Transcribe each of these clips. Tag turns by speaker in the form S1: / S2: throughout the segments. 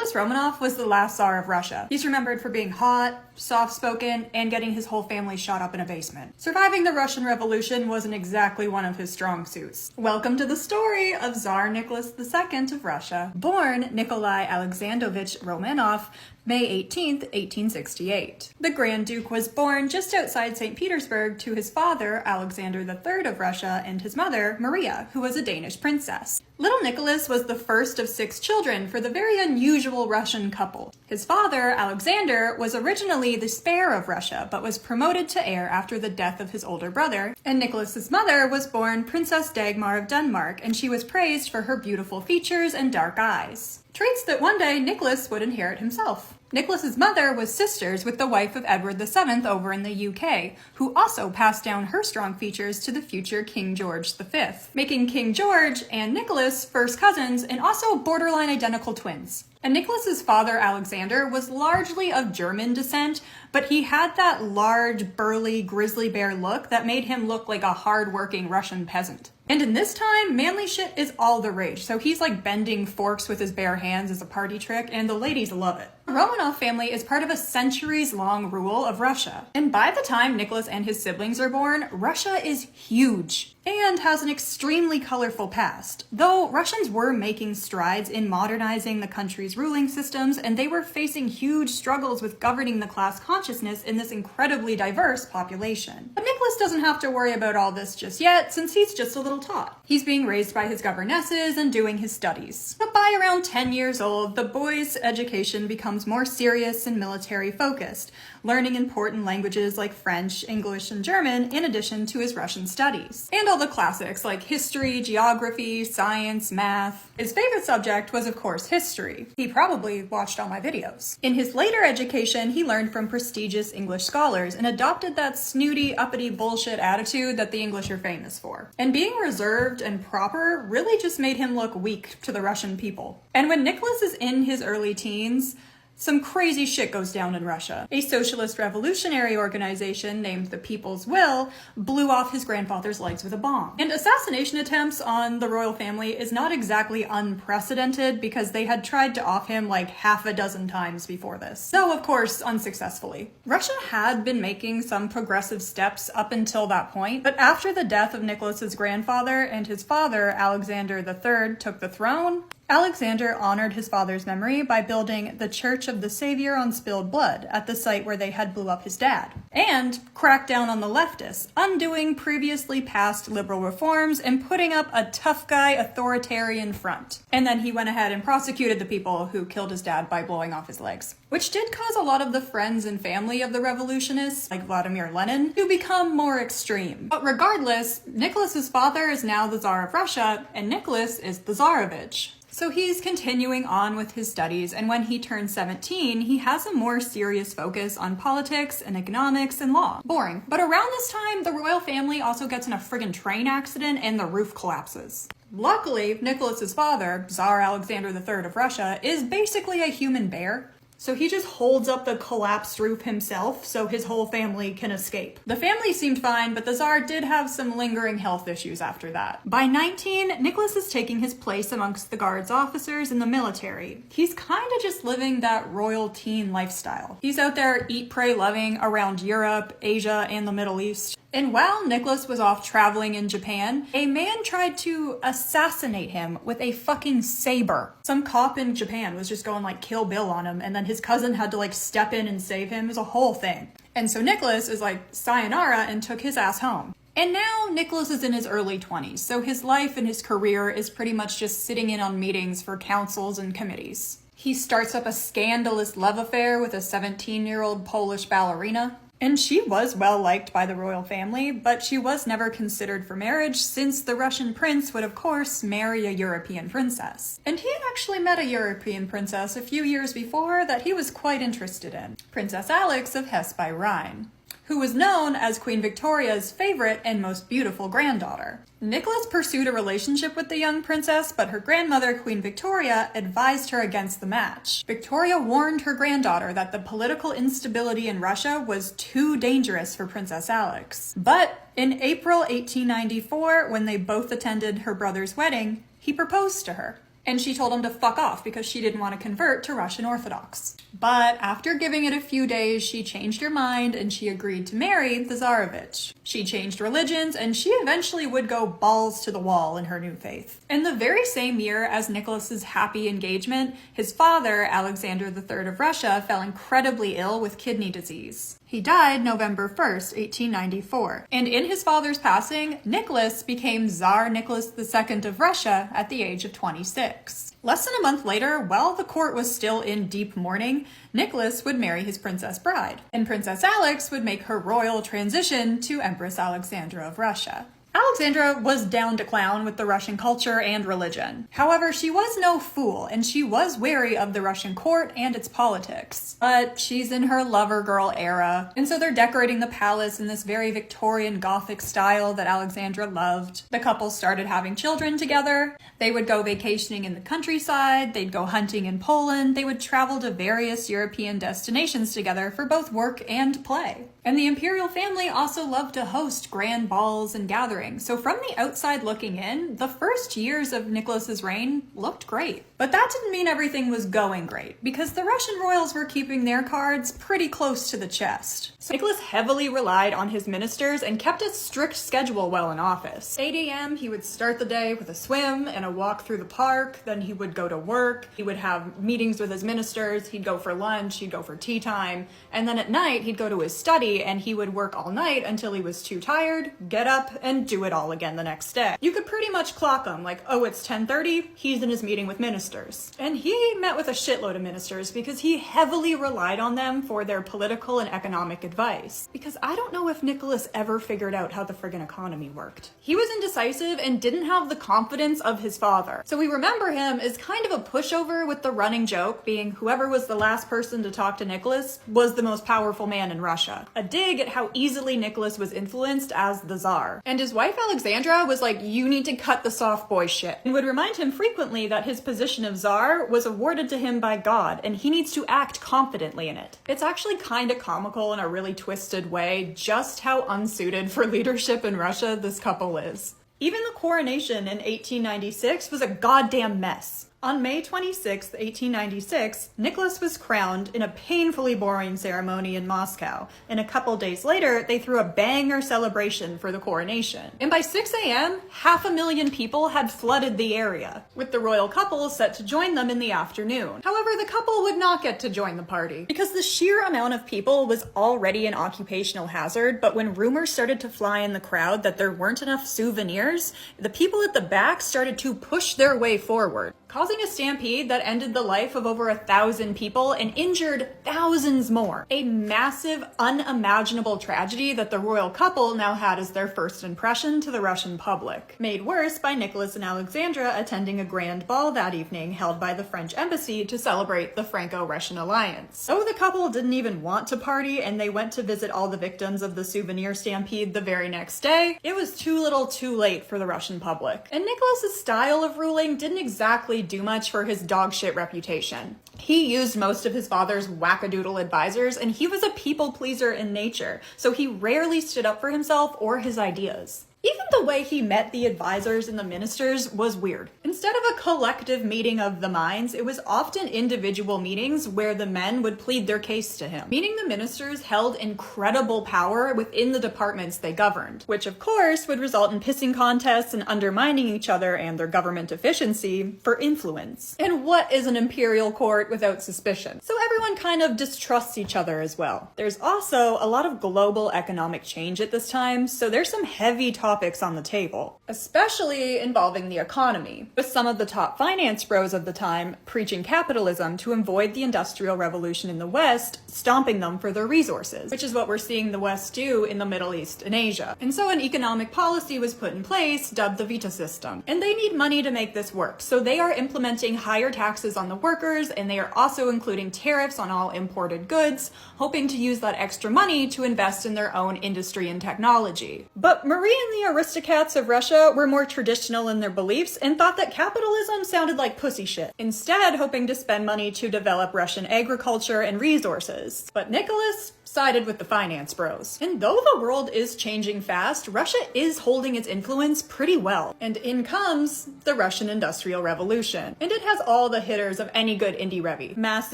S1: Nicholas Romanov was the last Tsar of Russia. He's remembered for being hot, soft-spoken, and getting his whole family shot up in a basement. Surviving the Russian Revolution wasn't exactly one of his strong suits. Welcome to the story of Tzar Nicholas II of Russia. Born Nikolai Alexandrovich Romanov, May 18, 1868. The Grand Duke was born just outside St. Petersburg to his father, Alexander III of Russia, and his mother, Maria, who was a Danish princess. Little Nicholas was the first of 6 children for the very unusual Russian couple. His father, Alexander, was originally the Spare of Russia, but was promoted to heir after the death of his older brother, and Nicholas's mother was born Princess Dagmar of Denmark, and she was praised for her beautiful features and dark eyes. Traits that one day Nicholas would inherit himself. Nicholas's mother was sisters with the wife of Edward VII over in the UK, who also passed down her strong features to the future King George V, making King George and Nicholas first cousins and also borderline identical twins. And Nicholas's father, Alexander, was largely of German descent, but he had that large, burly, grizzly bear look that made him look like a hard-working Russian peasant. And in this time, manly shit is all the rage, so he's like bending forks with his bare hands as a party trick, and the ladies love it. The Romanov family is part of a centuries-long rule of Russia. And by the time Nicholas and his siblings are born, Russia is huge and has an extremely colorful past. Though Russians were making strides in modernizing the country's ruling systems, and they were facing huge struggles with governing the class consciousness in this incredibly diverse population. But Nicholas doesn't have to worry about all this just yet, since he's just a little taught. He's being raised by his governesses and doing his studies. But by around 10 years old, the boy's education becomes more serious and military focused, learning important languages like French, English, and German in addition to his Russian studies. And all the classics like history, geography, science, math. His favorite subject was, of course, history. He probably watched all my videos. In his later education, he learned from prestigious English scholars and adopted that snooty, uppity bullshit attitude that the English are famous for. And being reserved and proper really just made him look weak to the Russian people. And when Nicholas is in his early teens, some crazy shit goes down in Russia. A socialist revolutionary organization named the People's Will blew off his grandfather's legs with a bomb. And assassination attempts on the royal family is not exactly unprecedented because they had tried to off him like half a dozen times before this. Though, of course, unsuccessfully. Russia had been making some progressive steps up until that point, but after the death of Nicholas's grandfather and his father, Alexander III, took the throne, Alexander honored his father's memory by building the Church of the Savior on Spilled Blood at the site where they had blew up his dad, and cracked down on the leftists, undoing previously passed liberal reforms and putting up a tough guy authoritarian front. And then he went ahead and prosecuted the people who killed his dad by blowing off his legs, which did cause a lot of the friends and family of the revolutionists, like Vladimir Lenin, to become more extreme. But regardless, Nicholas's father is now the Tsar of Russia, and Nicholas is the Tsarevich. So he's continuing on with his studies, and when he turns 17, he has a more serious focus on politics and economics and law. Boring. But around this time, the royal family also gets in a friggin' train accident and the roof collapses. Luckily, Nicholas's father, Tsar Alexander III of Russia, is basically a human bear. So he just holds up the collapsed roof himself so his whole family can escape. The family seemed fine, but the Tsar did have some lingering health issues after that. By 19, Nicholas is taking his place amongst the guards officers in the military. He's kind of just living that royal teen lifestyle. He's out there eat, pray, loving around Europe, Asia, and the Middle East. And while Nicholas was off traveling in Japan, a man tried to assassinate him with a fucking saber. Some cop in Japan was just going like Kill Bill on him, and then his cousin had to like step in and save him. It was a whole thing. And so Nicholas is like sayonara and took his ass home. And now Nicholas is in his early 20s, so his life and his career is pretty much just sitting in on meetings for councils and committees. He starts up a scandalous love affair with a 17-year-old Polish ballerina. And she was well liked by the royal family, but she was never considered for marriage since the Russian prince would of course marry a European princess. And he had actually met a European princess a few years before that he was quite interested in, Princess Alex of Hesse by Rhine, who was known as Queen Victoria's favorite and most beautiful granddaughter. Nicholas pursued a relationship with the young princess, but her grandmother, Queen Victoria, advised her against the match. Victoria warned her granddaughter that the political instability in Russia was too dangerous for Princess Alex. But in April 1894, when they both attended her brother's wedding, he proposed to her. And she told him to fuck off because she didn't want to convert to Russian Orthodox. But after giving it a few days, she changed her mind and she agreed to marry the Tsarevich. She changed religions and she eventually would go balls to the wall in her new faith. In the very same year as Nicholas's happy engagement, his father, Alexander III of Russia, fell incredibly ill with kidney disease. He died November 1st, 1894. And in his father's passing, Nicholas became Tzar Nicholas II of Russia at the age of 26. Less than a month later, while the court was still in deep mourning, Nicholas would marry his princess bride, and Princess Alex would make her royal transition to Empress Alexandra of Russia. Alexandra was down to clown with the Russian culture and religion. However, she was no fool, and she was wary of the Russian court and its politics. But she's in her lover girl era, and so they're decorating the palace in this very Victorian Gothic style that Alexandra loved. The couple started having children together. They would go vacationing in the countryside, they'd go hunting in Poland, they would travel to various European destinations together for both work and play. And the imperial family also loved to host grand balls and gatherings. So from the outside looking in, the first years of Nicholas's reign looked great. But that didn't mean everything was going great, because the Russian royals were keeping their cards pretty close to the chest. So Nicholas heavily relied on his ministers and kept a strict schedule while in office. 8 a.m. he would start the day with a swim and a walk through the park, then he would go to work, he would have meetings with his ministers, he'd go for lunch, he'd go for tea time, and then at night he'd go to his study and he would work all night until he was too tired, get up, and do it all again the next day. You could pretty much clock him, like, oh, it's 10:30, he's in his meeting with ministers. And he met with a shitload of ministers because he heavily relied on them for their political and economic advice. Because I don't know if Nicholas ever figured out how the friggin' economy worked. He was indecisive and didn't have the confidence of his father. So we remember him as kind of a pushover, with the running joke being whoever was the last person to talk to Nicholas was the most powerful man in Russia. A dig at how easily Nicholas was influenced as the Tsar. And his wife Alexandra was like, you need to cut the soft boy shit, and would remind him frequently that his position of Tsar was awarded to him by God, and he needs to act confidently in it. It's actually kind of comical in a really twisted way just how unsuited for leadership in Russia this couple is. Even the coronation in 1896 was a goddamn mess. On May 26, 1896, Nicholas was crowned in a painfully boring ceremony in Moscow, and a couple days later, they threw a banger celebration for the coronation. And by 6 a.m., 500,000 people had flooded the area, with the royal couple set to join them in the afternoon. However, the couple would not get to join the party, because the sheer amount of people was already an occupational hazard, but when rumors started to fly in the crowd that there weren't enough souvenirs, the people at the back started to push their way forward, causing a stampede that ended the life of over 1,000 people and injured thousands more. A massive, unimaginable tragedy that the royal couple now had as their first impression to the Russian public, made worse by Nicholas and Alexandra attending a grand ball that evening held by the French embassy to celebrate the Franco-Russian alliance. So the couple didn't even want to party, and they went to visit all the victims of the souvenir stampede the very next day. It was too little too late for the Russian public. And Nicholas's style of ruling didn't exactly do much for his dogshit reputation. He used most of his father's wackadoodle advisors, and he was a people pleaser in nature, so he rarely stood up for himself or his ideas. Even the way he met the advisors and the ministers was weird. Instead of a collective meeting of the minds, it was often individual meetings where the men would plead their case to him, meaning the ministers held incredible power within the departments they governed, which of course would result in pissing contests and undermining each other and their government efficiency for influence. And what is an imperial court without suspicion? So everyone kind of distrusts each other as well. There's also a lot of global economic change at this time, so there's some heavy topics on the table, especially involving the economy, with some of the top finance bros of the time preaching capitalism to avoid the Industrial Revolution in the West, stomping them for their resources, which is what we're seeing the West do in the Middle East and Asia. And so an economic policy was put in place, dubbed the Vita system. And they need money to make this work, so they are implementing higher taxes on the workers, and they are also including tariffs on all imported goods, hoping to use that extra money to invest in their own industry and technology. But Marie and the aristocrats of Russia were more traditional in their beliefs and thought that that capitalism sounded like pussy shit, instead hoping to spend money to develop Russian agriculture and resources. But Nicholas sided with the finance bros. And though the world is changing fast, Russia is holding its influence pretty well. And in comes the Russian Industrial Revolution. And it has all the hitters of any good indie revy. Mass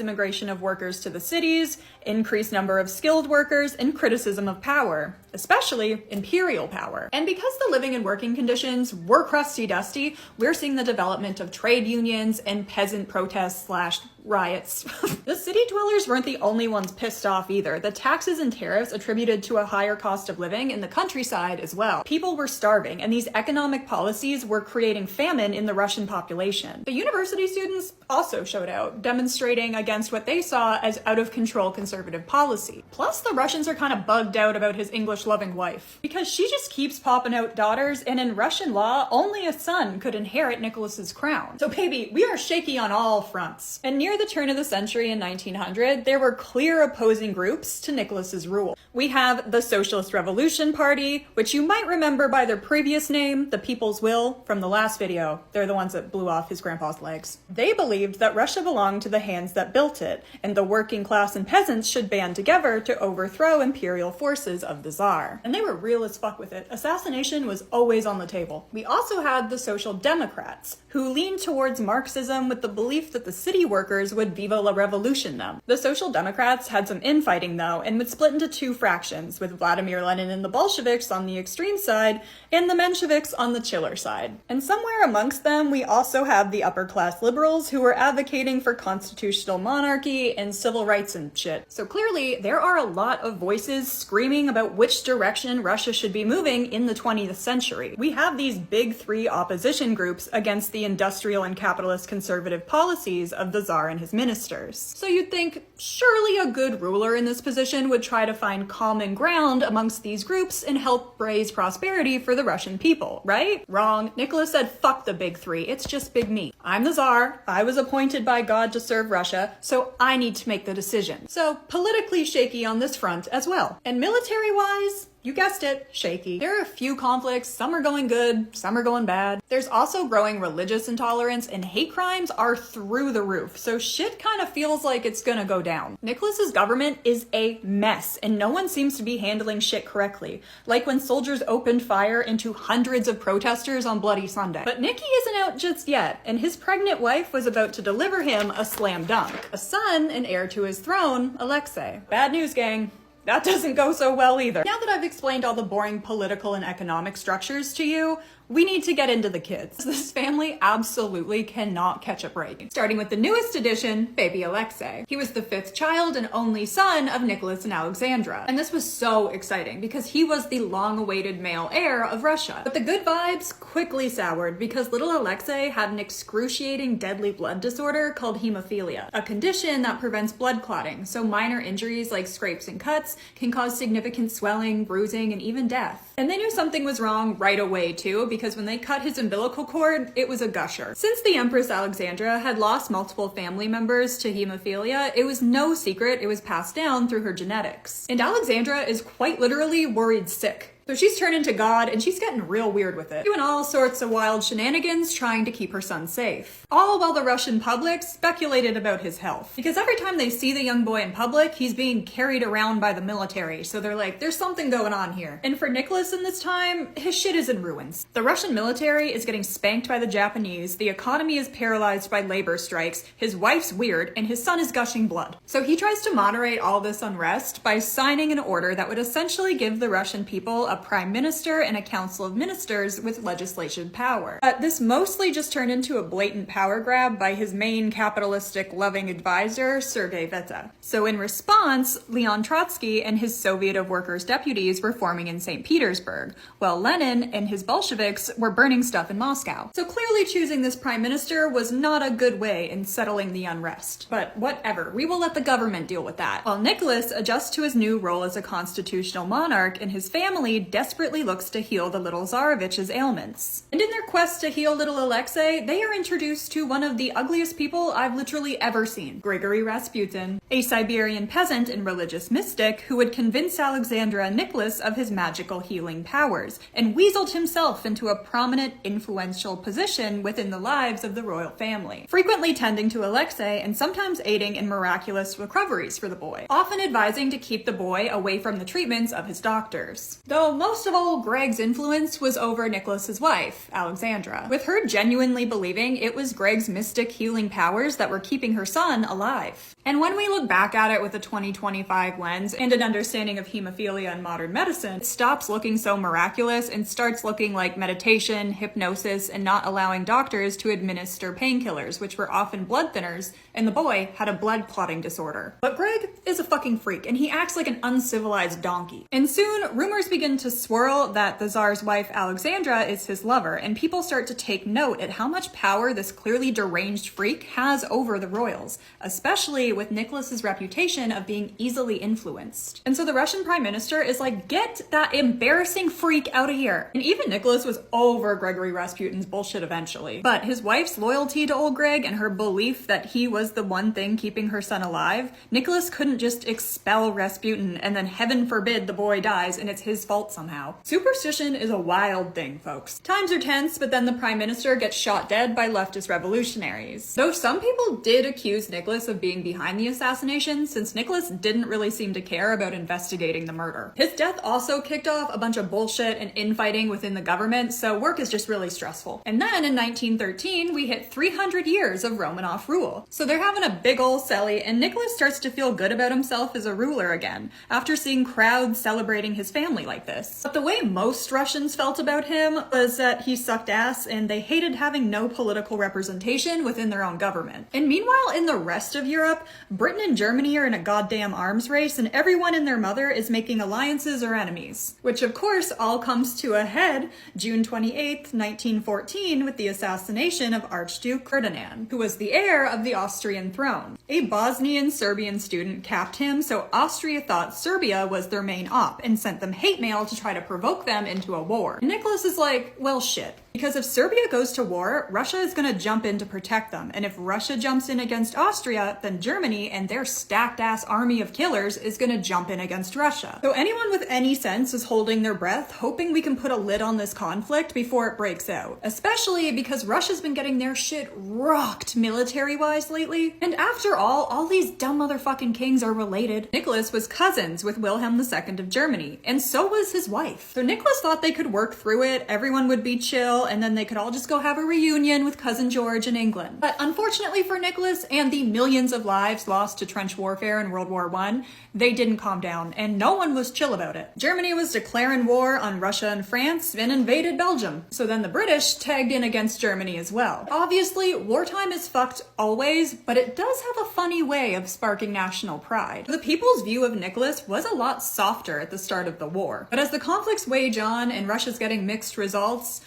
S1: immigration of workers to the cities, increased number of skilled workers, and criticism of power, especially imperial power. And because the living and working conditions were crusty dusty, we're seeing the development of trade unions and peasant protests / riots. The city dwellers weren't the only ones pissed off either. The taxes and tariffs attributed to a higher cost of living in the countryside as well. People were starving, and these economic policies were creating famine in the Russian population. The university students also showed out, demonstrating against what they saw as out-of-control conservative policy. Plus, the Russians are kind of bugged out about his English-loving wife, because she just keeps popping out daughters, and in Russian law, only a son could inherit Nicholas's crown. So baby, we are shaky on all fronts. And near the turn of the century in 1900, there were clear opposing groups to Nicholas's rule. We have the Socialist Revolution Party, which you might remember by their previous name, the People's Will, from the last video. They're the ones that blew off his grandpa's legs. They believed that Russia belonged to the hands that built it, and the working class and peasants should band together to overthrow imperial forces of the Tsar. And they were real as fuck with it. Assassination was always on the table. We also had the Social Democrats, who leaned towards Marxism with the belief that the city workers would viva la revolution them. The Social Democrats had some infighting though, and would split into two fractions, with Vladimir Lenin and the Bolsheviks on the extreme side, and the Mensheviks on the chiller side. And somewhere amongst them, we also have the upper class liberals who were advocating for constitutional monarchy and civil rights and shit. So clearly, there are a lot of voices screaming about which direction Russia should be moving in the 20th century. We have these big three opposition groups against the industrial and capitalist conservative policies of the Tsar and his ministers. So you'd think, surely a good ruler in this position would try to find common ground amongst these groups and help raise prosperity for the Russian people, right? Wrong. Nicholas said, fuck the big three, it's just big me. I'm the Tsar, I was appointed by God to serve Russia, so I need to make the decision. So politically shaky on this front as well. And military-wise, you guessed it, shaky. There are a few conflicts, some are going good, some are going bad. There's also growing religious intolerance, and hate crimes are through the roof, so shit kind of feels like it's gonna go down. Nicholas's government is a mess, and no one seems to be handling shit correctly, like when soldiers opened fire into hundreds of protesters on Bloody Sunday. But Nicky isn't out just yet, and his pregnant wife was about to deliver him a slam dunk. A son and heir to his throne, Alexei. Bad news, gang. That doesn't go so well either. Now that I've explained all the boring political and economic structures to you, we need to get into the kids. This family absolutely cannot catch a break. Starting with the newest addition, baby Alexei. He was the fifth child and only son of Nicholas and Alexandra. And this was so exciting because he was the long-awaited male heir of Russia. But the good vibes quickly soured because little Alexei had an excruciating deadly blood disorder called hemophilia, a condition that prevents blood clotting, so minor injuries like scrapes and cuts can cause significant swelling, bruising, and even death. And they knew something was wrong right away too, because when they cut his umbilical cord, it was a gusher. Since the Empress Alexandra had lost multiple family members to hemophilia, it was no secret it was passed down through her genetics. And Alexandra is quite literally worried sick. So she's turning to God and she's getting real weird with it, doing all sorts of wild shenanigans trying to keep her son safe. All while the Russian public speculated about his health. Because every time they see the young boy in public, he's being carried around by the military. So they're like, there's something going on here. And for Nicholas in this time, his shit is in ruins. The Russian military is getting spanked by the Japanese, the economy is paralyzed by labor strikes, his wife's weird, and his son is gushing blood. So he tries to moderate all this unrest by signing an order that would essentially give the Russian people a prime minister and a council of ministers with legislation power. But this mostly just turned into a blatant power grab by his main capitalistic loving advisor, Sergei Veta. So in response, Leon Trotsky and his Soviet of Workers deputies were forming in St. Petersburg, while Lenin and his Bolsheviks were burning stuff in Moscow. So clearly choosing this prime minister was not a good way in settling the unrest. But whatever, we will let the government deal with that. While Nicholas adjusts to his new role as a constitutional monarch and his family desperately looks to heal the little Tsarevich's ailments. And in their quest to heal little Alexei, they are introduced to one of the ugliest people I've literally ever seen, Grigory Rasputin, a Siberian peasant and religious mystic who would convince Alexandra and Nicholas of his magical healing powers, and weaseled himself into a prominent, influential position within the lives of the royal family, frequently tending to Alexei and sometimes aiding in miraculous recoveries for the boy, often advising to keep the boy away from the treatments of his doctors. Though most of all, Greg's influence was over Nicholas's wife, Alexandra, with her genuinely believing it was Greg's mystic healing powers that were keeping her son alive. And when we look back at it with a 2025 lens and an understanding of hemophilia and modern medicine, it stops looking so miraculous and starts looking like meditation, hypnosis, and not allowing doctors to administer painkillers, which were often blood thinners, and the boy had a blood clotting disorder. But Greg is a fucking freak, and he acts like an uncivilized donkey. And soon, rumors begin to swirl that the Tsar's wife Alexandra is his lover, and people start to take note at how much power this clearly deranged freak has over the royals, especially with Nicholas's reputation of being easily influenced. And so the Russian prime minister is like, get that embarrassing freak out of here. And even Nicholas was over Grigory Rasputin's bullshit eventually. But his wife's loyalty to old Greg and her belief that he was the one thing keeping her son alive, Nicholas couldn't just expel Rasputin and then heaven forbid the boy dies and it's his fault somehow. Superstition is a wild thing, folks. Times are tense, but then the prime minister gets shot dead by leftist revolutionaries. Though some people did accuse Nicholas of being behind the assassination, since Nicholas didn't really seem to care about investigating the murder. His death also kicked off a bunch of bullshit and infighting within the government, so work is just really stressful. And then in 1913, we hit 300 years of Romanov rule. So they're having a big ol' celly, and Nicholas starts to feel good about himself as a ruler again, after seeing crowds celebrating his family like this. But the way most Russians felt about him was that he sucked ass, and they hated having no political representation within their own government. And meanwhile, in the rest of Europe, Britain and Germany are in a goddamn arms race, and everyone and their mother is making alliances or enemies. Which of course all comes to a head June 28th, 1914 with the assassination of Archduke Ferdinand, who was the heir of the Austrian throne. A Bosnian Serbian student capped him, so Austria thought Serbia was their main op and sent them hate mail to try to provoke them into a war. And Nicholas is like, well shit. Because if Serbia goes to war, Russia is going to jump in to protect them. And if Russia jumps in against Austria, then Germany and their stacked-ass army of killers is going to jump in against Russia. So anyone with any sense is holding their breath, hoping we can put a lid on this conflict before it breaks out. Especially because Russia's been getting their shit rocked military-wise lately. And after all these dumb motherfucking kings are related. Nicholas was cousins with Wilhelm II of Germany, and so was his wife. So Nicholas thought they could work through it, everyone would be chill, and then they could all just go have a reunion with cousin George in England. But unfortunately for Nicholas and the millions of lives lost to trench warfare in World War I, they didn't calm down, and no one was chill about it. Germany was declaring war on Russia and France and invaded Belgium. So then the British tagged in against Germany as well. Obviously, wartime is fucked always, but it does have a funny way of sparking national pride. The people's view of Nicholas was a lot softer at the start of the war. But as the conflicts wage on and Russia's getting mixed results,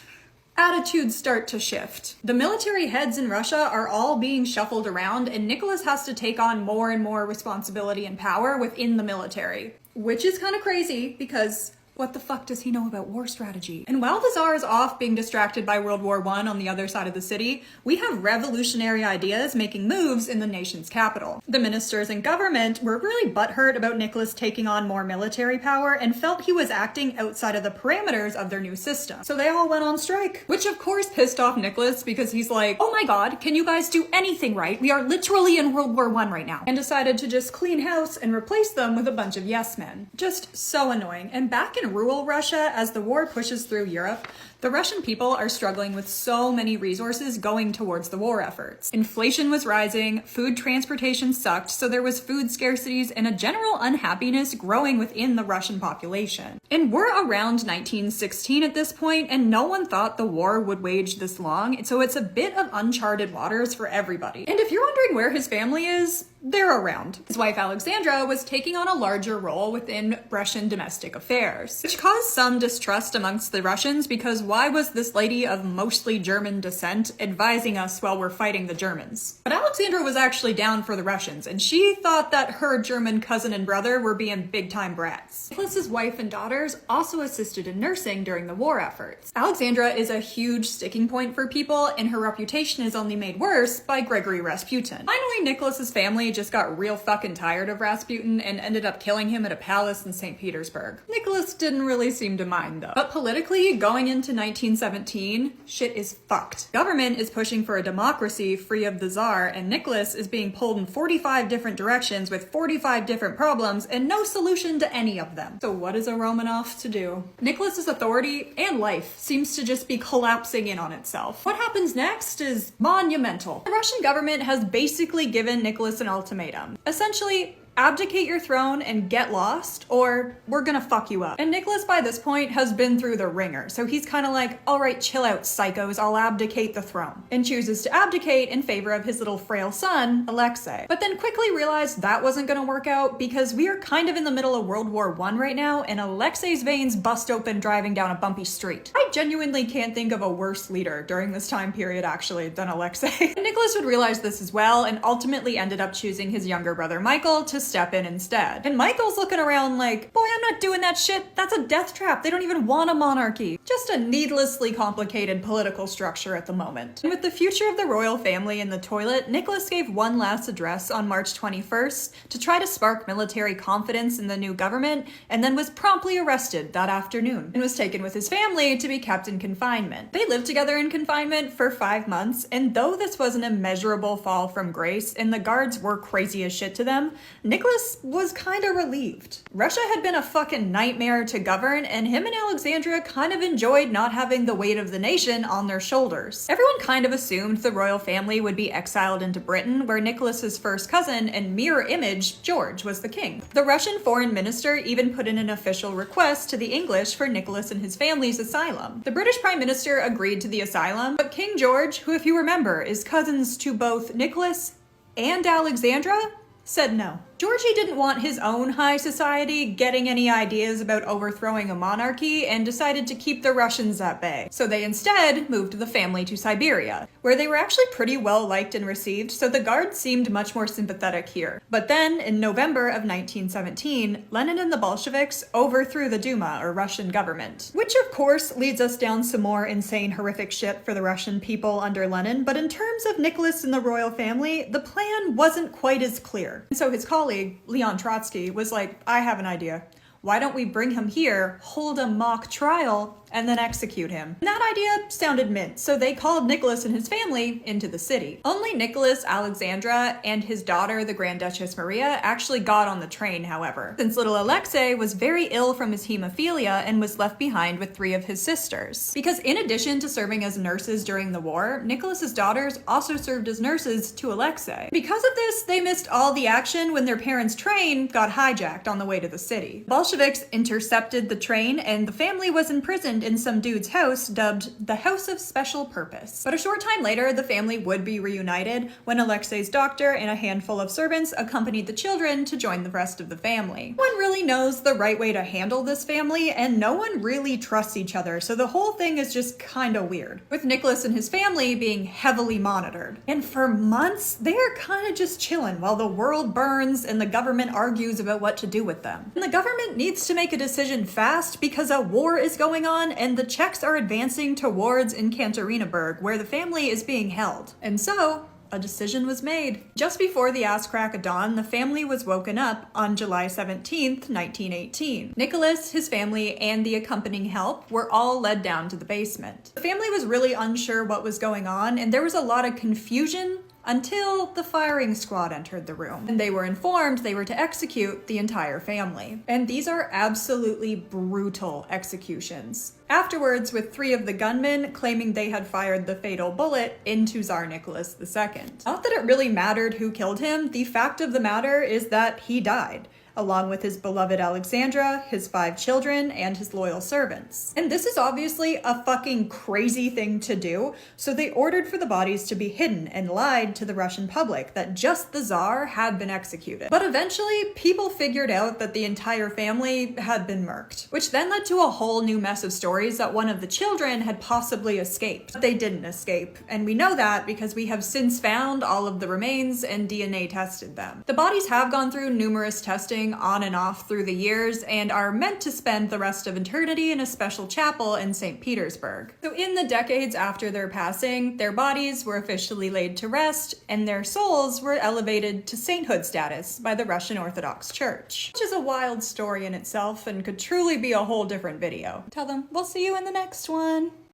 S1: attitudes start to shift. The military heads in Russia are all being shuffled around, and Nicholas has to take on more and more responsibility and power within the military. Which is kind of crazy, because what the fuck does he know about war strategy? And while the Tsar is off being distracted by World War I on the other side of the city, we have revolutionary ideas making moves in the nation's capital. The ministers and government were really butthurt about Nicholas taking on more military power and felt he was acting outside of the parameters of their new system. So they all went on strike, which of course pissed off Nicholas because he's like, oh my god, can you guys do anything right? We are literally in World War I right now. And decided to just clean house and replace them with a bunch of yes men. Just so annoying. And back in rural Russia, as the war pushes through Europe, the Russian people are struggling with so many resources going towards the war efforts. Inflation was rising, food transportation sucked, so there was food scarcities and a general unhappiness growing within the Russian population. And we're around 1916 at this point, and no one thought the war would wage this long, so it's a bit of uncharted waters for everybody. And if you're wondering where his family is, they're around. His wife Alexandra was taking on a larger role within Russian domestic affairs, which caused some distrust amongst the Russians because why was this lady of mostly German descent advising us while we're fighting the Germans? But Alexandra was actually down for the Russians, and she thought that her German cousin and brother were being big-time brats. Nicholas's wife and daughters also assisted in nursing during the war efforts. Alexandra is a huge sticking point for people, and her reputation is only made worse by Gregory Rasputin. Finally, Nicholas's family just got real fucking tired of Rasputin and ended up killing him at a palace in St. Petersburg. Nicholas didn't really seem to mind though. But politically, going into 1917, shit is fucked. Government is pushing for a democracy free of the Tsar, and Nicholas is being pulled in 45 different directions with 45 different problems and no solution to any of them. So what is a Romanov to do? Nicholas's authority and life seems to just be collapsing in on itself. What happens next is monumental. The Russian government has basically given Nicholas an ultimatum. Essentially, abdicate your throne and get lost, or we're gonna fuck you up. And Nicholas by this point has been through the ringer, so he's kind of like, all right, chill out, psychos, I'll abdicate the throne. And chooses to abdicate in favor of his little frail son, Alexei. But then quickly realized that wasn't gonna work out because we are kind of in the middle of World War I right now, and Alexei's veins bust open driving down a bumpy street. I genuinely can't think of a worse leader during this time period, actually, than Alexei. Nicholas would realize this as well, and ultimately ended up choosing his younger brother Michael to step in instead. And Michael's looking around like, boy, I'm not doing that shit. That's a death trap. They don't even want a monarchy. Just a needlessly complicated political structure at the moment. And with the future of the royal family in the toilet, Nicholas gave one last address on March 21st to try to spark military confidence in the new government, and then was promptly arrested that afternoon and was taken with his family to be kept in confinement. They lived together in confinement for 5 months, and though this was an immeasurable fall from grace and the guards were crazy as shit to them, Nicholas was kind of relieved. Russia had been a fucking nightmare to govern, and him and Alexandra kind of enjoyed not having the weight of the nation on their shoulders. Everyone kind of assumed the royal family would be exiled into Britain, where Nicholas's first cousin and mirror image, George, was the king. The Russian foreign minister even put in an official request to the English for Nicholas and his family's asylum. The British Prime Minister agreed to the asylum, but King George, who if you remember is cousins to both Nicholas and Alexandra, said no. Georgie didn't want his own high society getting any ideas about overthrowing a monarchy and decided to keep the Russians at bay. So they instead moved the family to Siberia, where they were actually pretty well liked and received, so the guards seemed much more sympathetic here. But then, in November of 1917, Lenin and the Bolsheviks overthrew the Duma, or Russian government. Which of course leads us down some more insane, horrific shit for the Russian people under Lenin, but in terms of Nicholas and the royal family, the plan wasn't quite as clear. And so his colleague, Leon Trotsky, was like, I have an idea. Why don't we bring him here, hold a mock trial, and then execute him? And that idea sounded mint, so they called Nicholas and his family into the city. Only Nicholas, Alexandra, and his daughter, the Grand Duchess Maria, actually got on the train, however, since little Alexei was very ill from his hemophilia and was left behind with 3 of his sisters. Because in addition to serving as nurses during the war, Nicholas's daughters also served as nurses to Alexei. Because of this, they missed all the action when their parents' train got hijacked on the way to the city. Bolsheviks intercepted the train, and the family was imprisoned in some dude's house dubbed the House of Special Purpose. But a short time later, the family would be reunited when Alexei's doctor and a handful of servants accompanied the children to join the rest of the family. No one really knows the right way to handle this family, and no one really trusts each other, so the whole thing is just kinda weird, with Nicholas and his family being heavily monitored. And for months, they are kinda just chilling while the world burns and the government argues about what to do with them. And the government needs to make a decision fast because a war is going on and the Czechs are advancing towards Ekaterinburg, where the family is being held. And so, a decision was made. Just before the ass crack of dawn, the family was woken up on July 17th, 1918. Nicholas, his family, and the accompanying help were all led down to the basement. The family was really unsure what was going on, and there was a lot of confusion until the firing squad entered the room, and they were informed they were to execute the entire family. And these are absolutely brutal executions. Afterwards, with 3 of the gunmen claiming they had fired the fatal bullet into Tzar Nicholas II. Not that it really mattered who killed him, the fact of the matter is that he died. along with his beloved Alexandra, his 5 children, and his loyal servants. And this is obviously a fucking crazy thing to do, so they ordered for the bodies to be hidden and lied to the Russian public that just the Tsar had been executed. But eventually, people figured out that the entire family had been murked, which then led to a whole new mess of stories that one of the children had possibly escaped. But they didn't escape, and we know that because we have since found all of the remains and DNA tested them. The bodies have gone through numerous testing on and off through the years and are meant to spend the rest of eternity in a special chapel in St. Petersburg. So in the decades after their passing, their bodies were officially laid to rest and their souls were elevated to sainthood status by the Russian Orthodox Church, which is a wild story in itself and could truly be a whole different video. Tell them we'll see you in the next one.